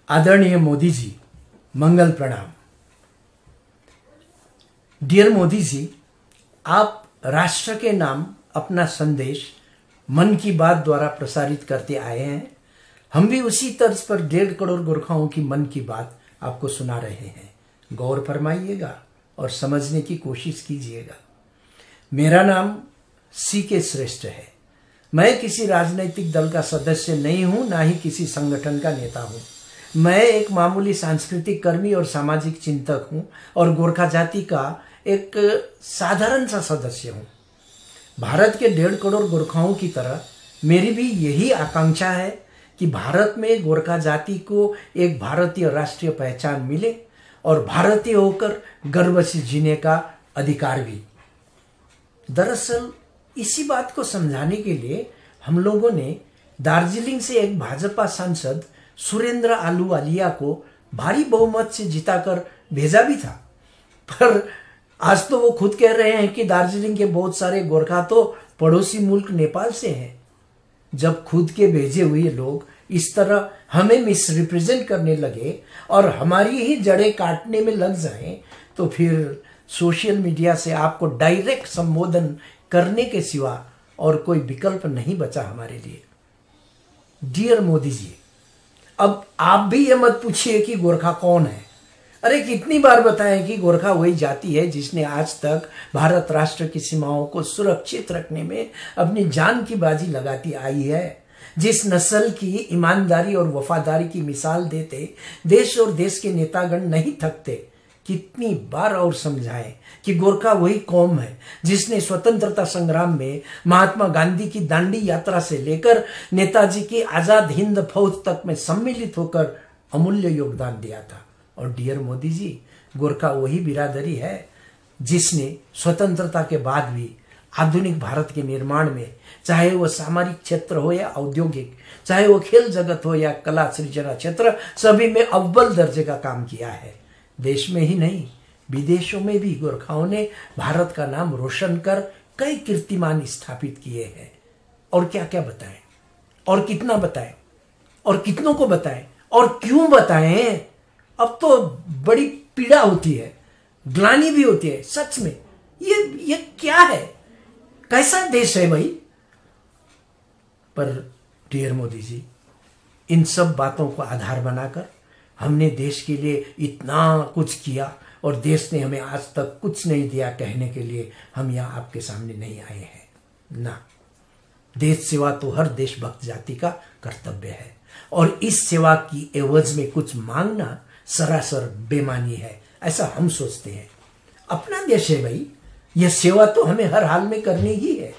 आदरणीय मोदी जी, मंगल प्रणाम। डियर मोदी जी, आप राष्ट्र के नाम अपना संदेश मन की बात द्वारा प्रसारित करते आए हैं। हम भी उसी तर्ज पर 1.5 करोड़ गोरखाओं की मन की बात आपको सुना रहे हैं। गौर फरमाइएगा और समझने की कोशिश कीजिएगा। मेरा नाम CK श्रेष्ठ है। मैं किसी राजनीतिक दल का सदस्य नहीं हूं, ना ही किसी संगठन का नेता हूं। मैं एक मामूली सांस्कृतिक कर्मी और सामाजिक चिंतक हूं और गोरखा जाति का एक साधारण सा सदस्य हूं। भारत के 1.5 करोड़ गोरखाओं की तरह मेरी भी यही आकांक्षा है कि भारत में गोरखा जाति को एक भारतीय राष्ट्रीय पहचान मिले और भारतीय होकर गर्व से जीने का अधिकार भी। दरअसल इसी बात को समझाने के लिए हम लोगों ने दार्जिलिंग से एक भाजपा सांसद सुरेंद्र आलूवालिया को भारी बहुमत से जिताकर भेजा भी था, पर आज तो वो खुद कह रहे हैं कि दार्जिलिंग के बहुत सारे गोरखा तो पड़ोसी मुल्क नेपाल से हैं। जब खुद के भेजे हुए लोग इस तरह हमें मिसरिप्रेजेंट करने लगे और हमारी ही जड़ें काटने में लग जाएं, तो फिर सोशल मीडिया से आपको डायरेक्ट संबोधन करने के सिवा और कोई विकल्प नहीं बचा हमारे लिए। डियर मोदी जी, अब आप भी ये मत पूछिए कि गोरखा कौन है। अरे कितनी बार बताएं कि गोरखा वही जाति है जिसने आज तक भारत राष्ट्र की सीमाओं को सुरक्षित रखने में अपनी जान की बाजी लगाती आई है। जिस नस्ल की ईमानदारी और वफादारी की मिसाल देते देश और देश के नेतागण नहीं थकते। कितनी बार और समझाएं कि गोरखा वही कौम है जिसने स्वतंत्रता संग्राम में महात्मा गांधी की दांडी यात्रा से लेकर नेताजी की आजाद हिंद फौज तक में सम्मिलित होकर अमूल्य योगदान दिया था। और डियर मोदी जी, गोरखा वही बिरादरी है जिसने स्वतंत्रता के बाद भी आधुनिक भारत के निर्माण में, चाहे वो सामरिक क्षेत्र हो या औद्योगिक, चाहे वो खेल जगत हो या कला सृजना क्षेत्र, सभी में अव्वल दर्जे का काम किया है। देश में ही नहीं, विदेशों में भी गोरखाओं ने भारत का नाम रोशन कर कई कीर्तिमान स्थापित किए हैं। और क्या क्या बताएं, और कितना बताएं, और कितनों को बताएं, और क्यों बताएं। अब तो बड़ी पीड़ा होती है, ग्लानि भी होती है। सच में ये क्या है, कैसा देश है भाई। पर डियर मोदी जी, इन सब बातों को आधार बनाकर हमने देश के लिए इतना कुछ किया और देश ने हमें आज तक कुछ नहीं दिया कहने के लिए हम यहाँ आपके सामने नहीं आए हैं ना। देश सेवा तो हर देशभक्त जाति का कर्तव्य है और इस सेवा की एवज में कुछ मांगना सरासर बेमानी है, ऐसा हम सोचते हैं। अपना देश है भाई, यह सेवा तो हमें हर हाल में करनी ही है।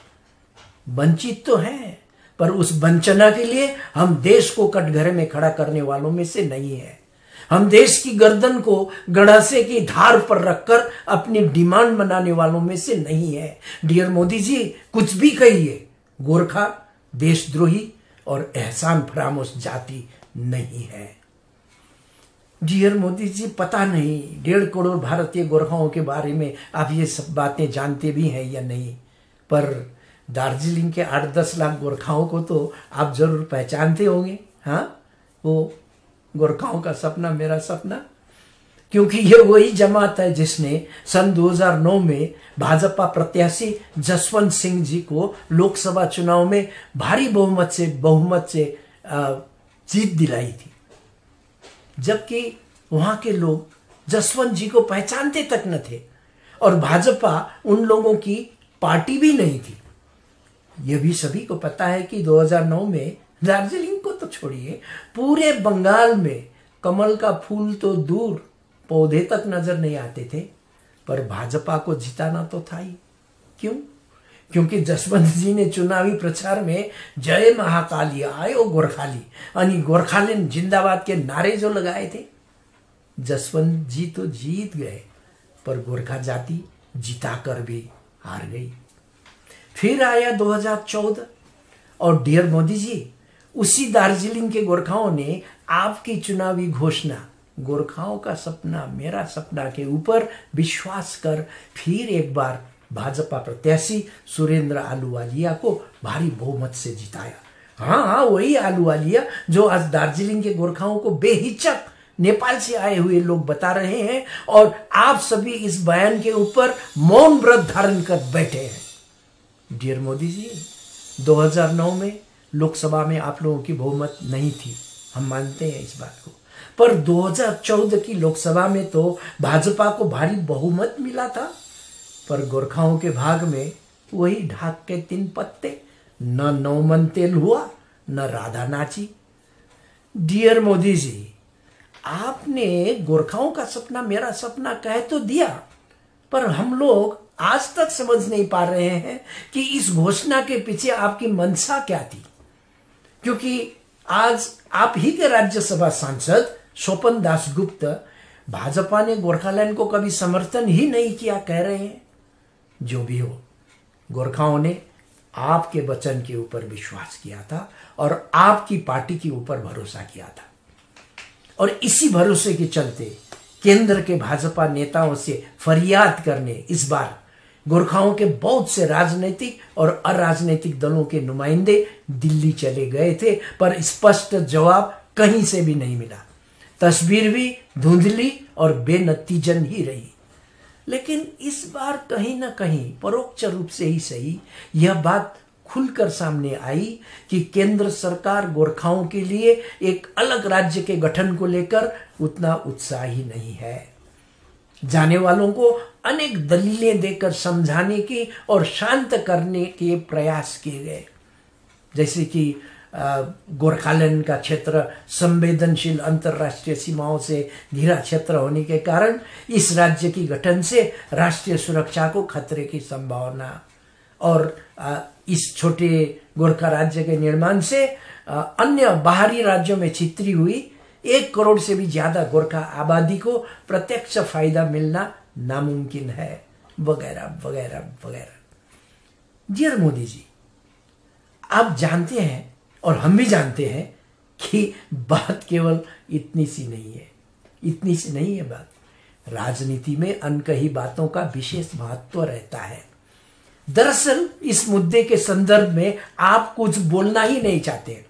वंचित तो हैं, पर उस वंचना के लिए हम देश को कटघरे में खड़ा करने वालों में से नहीं है। हम देश की गर्दन को गड़ासे की धार पर रखकर अपनी डिमांड बनाने वालों में से नहीं है। डियर मोदी जी, कुछ भी कहिए, गोरखा देशद्रोही और एहसान फरामोश जाति नहीं है। डियर मोदी जी, पता नहीं 1.5 करोड़ भारतीय गोरखाओं के बारे में आप ये सब बातें जानते भी हैं या नहीं, पर दार्जिलिंग के 8-10 लाख गोरखाओं को तो आप जरूर पहचानते होंगे। हाँ, वो गोरखाओं का सपना मेरा सपना, क्योंकि ये वही जमात है जिसने सन 2009 में भाजपा प्रत्याशी जसवंत सिंह जी को लोकसभा चुनाव में भारी बहुमत से जीत दिलाई थी, जबकि वहां के लोग जसवंत जी को पहचानते तक न थे और भाजपा उन लोगों की पार्टी भी नहीं थी। यह भी सभी को पता है कि 2009 में दार्जिलिंग को तो छोड़िए, पूरे बंगाल में कमल का फूल तो दूर, पौधे तक नजर नहीं आते थे, पर भाजपा को जिताना तो था ही। क्यों? क्योंकि जसवंत जी ने चुनावी प्रचार में जय महाकाली आयो गोरखाली यानी गोरखालिन जिंदाबाद के नारे जो लगाए थे, जसवंत जी तो जीत गए, पर गोरखा जाति जिताकर भी हार गई। फिर आया 2014 और डियर मोदी जी, उसी दार्जिलिंग के गोरखाओं ने आपकी चुनावी घोषणा गोरखाओं का सपना मेरा सपना के ऊपर विश्वास कर फिर एक बार भाजपा प्रत्याशी सुरेंद्र आलूवालिया को भारी बहुमत से जिताया हाँ हाँ, वही आलूवालिया जो आज दार्जिलिंग के गोरखाओं को बेहिचक नेपाल से आए हुए लोग बता रहे हैं, और आप सभी इस बयान के ऊपर मौन व्रत धारण कर बैठे हैं। डियर मोदी जी, 2009 में लोकसभा में आप लोगों की बहुमत नहीं थी, हम मानते हैं इस बात को, पर 2014 की लोकसभा में तो भाजपा को भारी बहुमत मिला था, पर गोरखाओं के भाग में वही ढाक के 3 पत्ते, न 9 मन तेल हुआ, न राधा नाची। डियर मोदी जी, आपने गोरखाओं का सपना मेरा सपना कह तो दिया, पर हम लोग आज तक समझ नहीं पा रहे हैं कि इस घोषणा के पीछे आपकी मंशा क्या थी। क्योंकि आज आप ही के राज्यसभा सांसद स्वपन दासगुप्त भाजपा ने गोरखालैंड को कभी समर्थन ही नहीं किया कह रहे हैं। जो भी हो, गोरखाओं ने आपके वचन के ऊपर विश्वास किया था और आपकी पार्टी के ऊपर भरोसा किया था, और इसी भरोसे के चलते केंद्र के भाजपा नेताओं से फरियाद करने इस बार गोरखाओं के बहुत से राजनीतिक और अराजनीतिक दलों के नुमाइंदे दिल्ली चले गए थे, पर स्पष्ट जवाब कहीं से भी नहीं मिला। तस्वीर भी धुंधली और बेनतीजन ही रही। लेकिन इस बार कहीं ना कहीं परोक्ष रूप से ही सही यह बात खुलकर सामने आई कि केंद्र सरकार गोरखाओं के लिए एक अलग राज्य के गठन को लेकर उतना उत्साही नहीं है। जाने वालों को अनेक दलीलें देकर समझाने की और शांत करने के प्रयास किए गए, जैसे कि गोरखालैंड का क्षेत्र संवेदनशील अंतर्राष्ट्रीय सीमाओं से घिरा क्षेत्र होने के कारण इस राज्य की गठन से राष्ट्रीय सुरक्षा को खतरे की संभावना, और इस छोटे गोरखा राज्य के निर्माण से अन्य बाहरी राज्यों में छितरी हुई 1 करोड़ से भी ज्यादा गोरखा आबादी को प्रत्यक्ष फायदा मिलना नामुमकिन है, वगैरह वगैरह वगैरह। डियर मोदी जी, आप जानते हैं और हम भी जानते हैं कि बात केवल इतनी सी नहीं है बात। राजनीति में अनकही बातों का विशेष महत्व रहता है। दरअसल इस मुद्दे के संदर्भ में आप कुछ बोलना ही नहीं चाहते,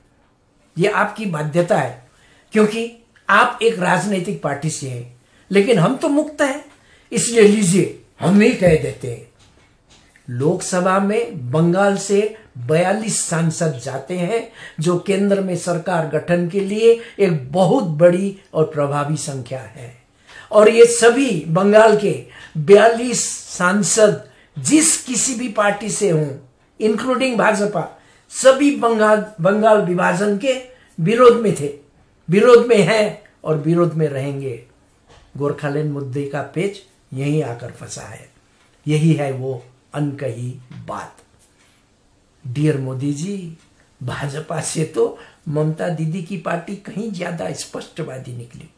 ये आपकी बाध्यता है, क्योंकि आप एक राजनीतिक पार्टी से हैं, लेकिन हम तो मुक्त हैं, इसलिए लीजिए हम ही कह देते हैं। लोकसभा में बंगाल से 42 सांसद जाते हैं, जो केंद्र में सरकार गठन के लिए एक बहुत बड़ी और प्रभावी संख्या है, और ये सभी बंगाल के 42 सांसद जिस किसी भी पार्टी से हों, इंक्लूडिंग भाजपा, सभी बंगाल विभाजन के विरोध में थे, विरोध में हैं और विरोध में रहेंगे। गोरखालैंड मुद्दे का पेच यहीं आकर फंसा है, यही है वो अनकही बात। डियर मोदी जी, भाजपा से तो ममता दीदी की पार्टी कहीं ज्यादा स्पष्टवादी निकली।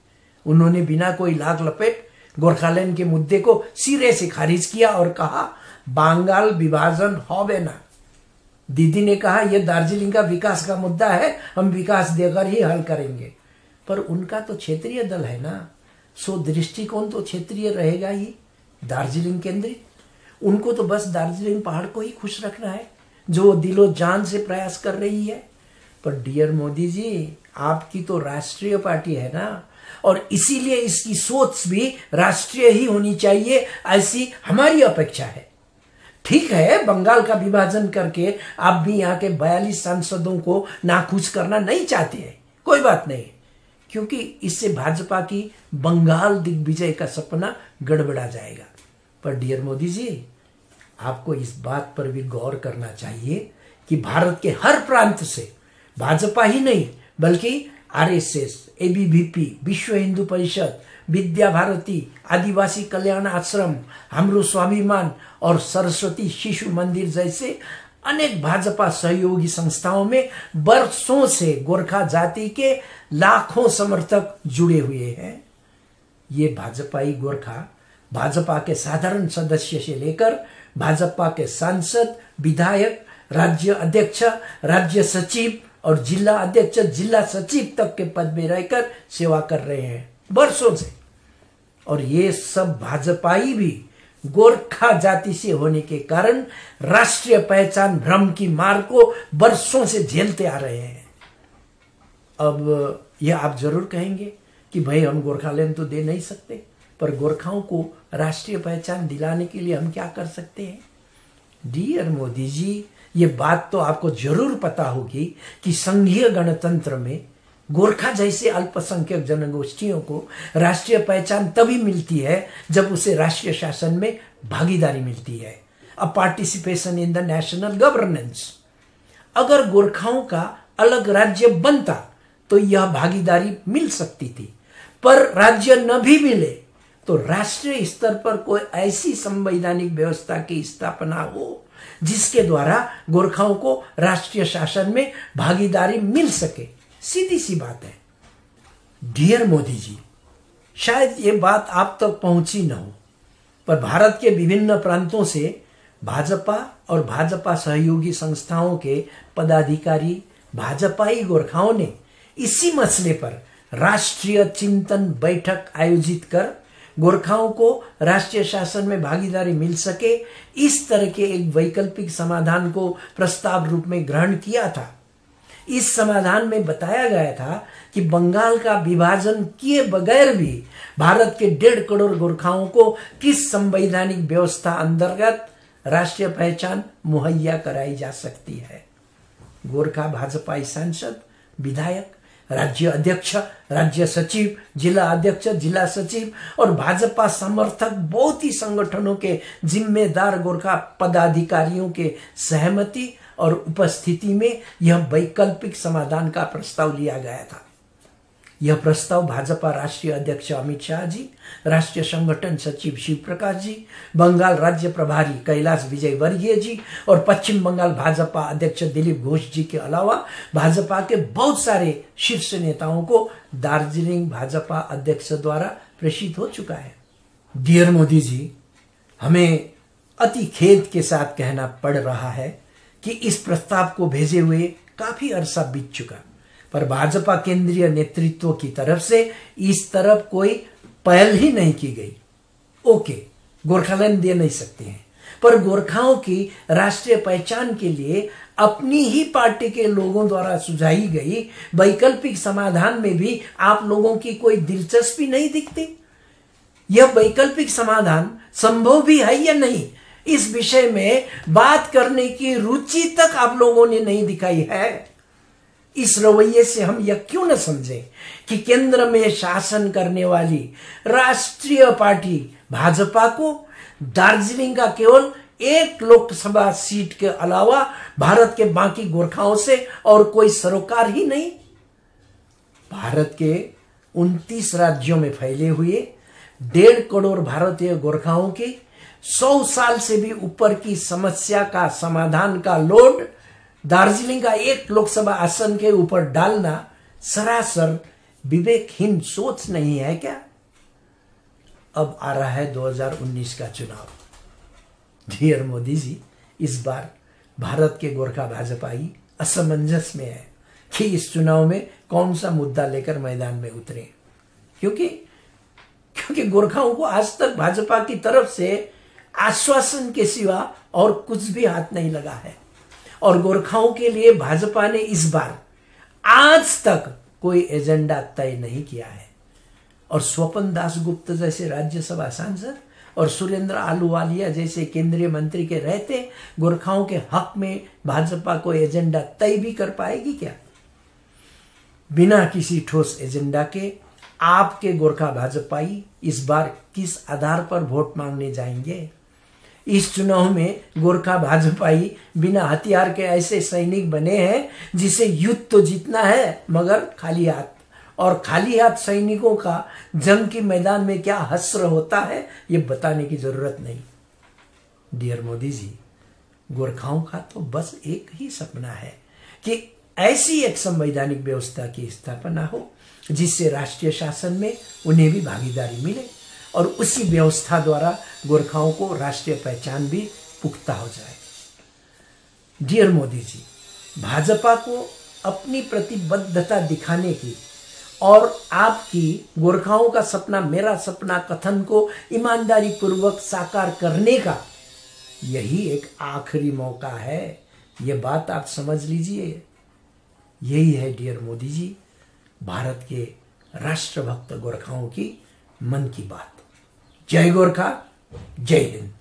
उन्होंने बिना कोई लाग लपेट गोरखालैंड के मुद्दे को सिरे से खारिज किया और कहा बंगाल विभाजन होवे ना। दीदी ने कहा यह दार्जिलिंग का विकास का मुद्दा है, हम विकास देकर ही हल करेंगे। पर उनका तो क्षेत्रीय दल है ना, सो दृष्टिकोण तो क्षेत्रीय रहेगा ही, दार्जिलिंग केंद्रित। उनको तो बस दार्जिलिंग पहाड़ को ही खुश रखना है, जो वो दिलो जान से प्रयास कर रही है। पर डियर मोदी जी, आपकी तो राष्ट्रीय पार्टी है ना, और इसीलिए इसकी सोच भी राष्ट्रीय ही होनी चाहिए, ऐसी हमारी अपेक्षा है। ठीक है, बंगाल का विभाजन करके आप भी यहाँ के 42 सांसदों को नाखुश करना नहीं चाहते हैं, कोई बात नहीं, क्योंकि इससे भाजपा की बंगाल दिग्विजय का सपना गड़बड़ा जाएगा। पर डियर मोदी जी, आपको इस बात पर भी गौर करना चाहिए कि भारत के हर प्रांत से भाजपा ही नहीं बल्कि आरएसएस, एबीवीपी, विश्व हिंदू परिषद, विद्या भारती, आदिवासी कल्याण आश्रम, हाम्रो स्वाभिमान और सरस्वती शिशु मंदिर जैसे अनेक भाजपा सहयोगी संस्थाओं में वर्षों से गोरखा जाति के लाखों समर्थक जुड़े हुए हैं। ये भाजपाई गोरखा भाजपा के साधारण सदस्य से लेकर भाजपा के सांसद, विधायक, राज्य अध्यक्ष, राज्य सचिव और जिला अध्यक्ष, जिला सचिव तक के पद में रहकर सेवा कर रहे हैं वर्षों से। और ये सब भाजपाई भी गोरखा जाति से होने के कारण राष्ट्रीय पहचान भ्रम की मार को वर्षों से झेलते आ रहे हैं। अब यह आप जरूर कहेंगे कि भाई हम गोरखालैंड तो दे नहीं सकते, पर गोरखाओं को राष्ट्रीय पहचान दिलाने के लिए हम क्या कर सकते हैं? डियर मोदी जी, ये बात तो आपको जरूर पता होगी कि संघीय गणतंत्र में गोरखा जैसे अल्पसंख्यक जनगोष्ठियों को राष्ट्रीय पहचान तभी मिलती है जब उसे राष्ट्रीय शासन में भागीदारी मिलती है, अ participation in the national governance. अगर गोरखाओं का अलग राज्य बनता तो यह भागीदारी मिल सकती थी, पर राज्य न भी मिले तो राष्ट्रीय स्तर पर कोई ऐसी संवैधानिक व्यवस्था की स्थापना हो जिसके द्वारा गोरखाओं को राष्ट्रीय शासन में भागीदारी मिल सके। सीधी सी बात है। डियर मोदी जी, शायद ये बात आप तक पहुंची न हो, पर भारत के विभिन्न प्रांतों से भाजपा और भाजपा सहयोगी संस्थाओं के पदाधिकारी भाजपाई गोरखाओं ने इसी मसले पर राष्ट्रीय चिंतन बैठक आयोजित कर गोरखाओं को राष्ट्रीय शासन में भागीदारी मिल सके, इस तरह के एक वैकल्पिक समाधान को प्रस्ताव रूप में ग्रहण किया था। इस समाधान में बताया गया था कि बंगाल का विभाजन किए बगैर भी भारत के 1.5 करोड़ गोरखाओं को किस संवैधानिक व्यवस्था अंतर्गत राष्ट्रीय पहचान मुहैया कराई जा सकती है। गोरखा भाजपाई सांसद, विधायक, राज्य अध्यक्ष, राज्य सचिव, जिला अध्यक्ष, जिला सचिव और भाजपा समर्थक बहुत ही संगठनों के जिम्मेदार गोरखा पदाधिकारियों के सहमति और उपस्थिति में यह वैकल्पिक समाधान का प्रस्ताव लिया गया था। यह प्रस्ताव भाजपा राष्ट्रीय अध्यक्ष अमित शाह जी, राष्ट्रीय संगठन सचिव शिव प्रकाश जी, बंगाल राज्य प्रभारी कैलाश विजय वर्गीय जी और पश्चिम बंगाल भाजपा अध्यक्ष दिलीप घोष जी के अलावा भाजपा के बहुत सारे शीर्ष नेताओं को दार्जिलिंग भाजपा अध्यक्ष द्वारा प्रेषित हो चुका है। डियर मोदी जी, हमें अति खेद के साथ कहना पड़ रहा है कि इस प्रस्ताव को भेजे हुए काफी अरसा बीत चुका, पर भाजपा केंद्रीय नेतृत्व की तरफ से इस तरफ कोई पहल ही नहीं की गई। ओके, गोरखालैंड दे नहीं सकते हैं, पर गोरखाओं की राष्ट्रीय पहचान के लिए अपनी ही पार्टी के लोगों द्वारा सुझाई गई वैकल्पिक समाधान में भी आप लोगों की कोई दिलचस्पी नहीं दिखती। यह वैकल्पिक समाधान संभव भी है या नहीं, इस विषय में बात करने की रुचि तक आप लोगों ने नहीं दिखाई है। इस रवैये से हम यह क्यों न समझें कि केंद्र में शासन करने वाली राष्ट्रीय पार्टी भाजपा को दार्जिलिंग का केवल 1 लोकसभा सीट के अलावा भारत के बाकी गोरखाओं से और कोई सरोकार ही नहीं। भारत के 29 राज्यों में फैले हुए 1.5 करोड़ भारतीय गोरखाओं की 100 साल से भी ऊपर की समस्या का समाधान का लोड दार्जिलिंग का 1 लोकसभा आसन के ऊपर डालना सरासर विवेकहीन सोच नहीं है क्या? अब आ रहा है 2019 का चुनाव। डियर मोदी जी, इस बार भारत के गोरखा भाजपाई असमंजस में है कि इस चुनाव में कौन सा मुद्दा लेकर मैदान में उतरे, क्योंकि गोरखाओं को आज तक भाजपा की तरफ से आश्वासन के सिवा और कुछ भी हाथ नहीं लगा है, और गोरखाओं के लिए भाजपा ने इस बार आज तक कोई एजेंडा तय नहीं किया है। और स्वपन दासगुप्त जैसे राज्यसभा सांसद और सुरेंद्र आलूवालिया जैसे केंद्रीय मंत्री के रहते गोरखाओं के हक में भाजपा कोई एजेंडा तय भी कर पाएगी क्या? बिना किसी ठोस एजेंडा के आपके गोरखा भाजपाई इस बार किस आधार पर वोट मांगने जाएंगे? इस चुनाव में गोरखा भाजपाई बिना हथियार के ऐसे सैनिक बने हैं जिसे युद्ध तो जीतना है मगर खाली हाथ, और खाली हाथ सैनिकों का जंग के मैदान में क्या हश्र होता है ये बताने की जरूरत नहीं। डियर मोदी जी, गोरखाओं का तो बस एक ही सपना है कि ऐसी एक संवैधानिक व्यवस्था की स्थापना हो जिससे राष्ट्रीय शासन में उन्हें भी भागीदारी मिले और उसी व्यवस्था द्वारा गोरखाओं को राष्ट्रीय पहचान भी पुख्ता हो जाए। डियर मोदी जी, भाजपा को अपनी प्रतिबद्धता दिखाने की और आपकी गोरखाओं का सपना मेरा सपना कथन को ईमानदारी पूर्वक साकार करने का यही एक आखिरी मौका है। ये बात आप समझ लीजिए। यही है डियर मोदी जी भारत के राष्ट्रभक्त गोरखाओं की मन की बात। जय गोरखा, जय हिंद।